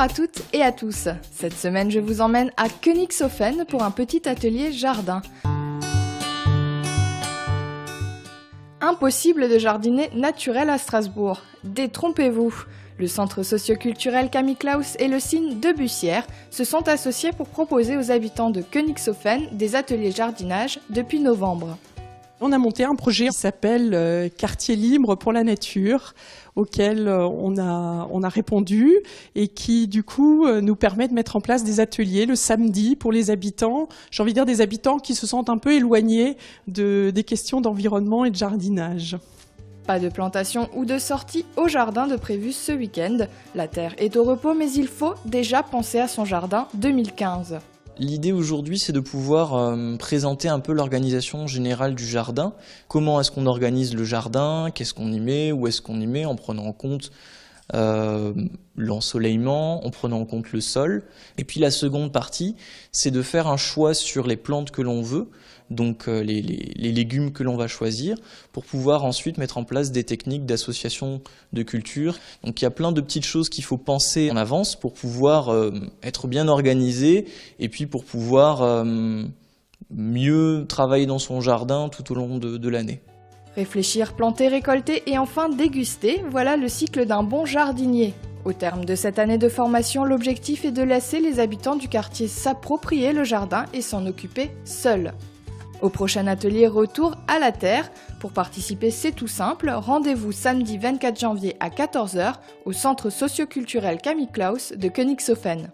à toutes et à tous. Cette semaine, je vous emmène à Königshofen pour un petit atelier jardin. Impossible de jardiner naturel à Strasbourg. Détrompez-vous. Le centre socioculturel Camille Claus et le Cine de Bussière se sont associés pour proposer aux habitants de Königshofen des ateliers jardinage depuis novembre. On a monté un projet qui s'appelle Quartier libre pour la nature, auquel on a répondu et qui du coup nous permet de mettre en place des ateliers le samedi pour les habitants. J'ai envie de dire des habitants qui se sentent un peu éloignés des questions d'environnement et de jardinage. Pas de plantation ou de sortie au jardin de prévu ce week-end. La terre est au repos, mais il faut déjà penser à son jardin 2015. L'idée aujourd'hui, c'est de pouvoir présenter un peu l'organisation générale du jardin. Comment est-ce qu'on organise le jardin, qu'est-ce qu'on y met, où est-ce qu'on y met, en prenant en compte l'ensoleillement, en prenant en compte le sol. Et puis la seconde partie, c'est de faire un choix sur les plantes que l'on veut, donc les légumes que l'on va choisir, pour pouvoir ensuite mettre en place des techniques d'association de culture. Donc il y a plein de petites choses qu'il faut penser en avance pour pouvoir être bien organisé et puis pour pouvoir mieux travailler dans son jardin tout au long de l'année. Réfléchir, planter, récolter et enfin déguster, voilà le cycle d'un bon jardinier. Au terme de cette année de formation, l'objectif est de laisser les habitants du quartier s'approprier le jardin et s'en occuper seuls. Au prochain atelier, retour à la terre. Pour participer, c'est tout simple. Rendez-vous samedi 24 janvier à 14 h au centre socioculturel Camille Claus de Königshofen.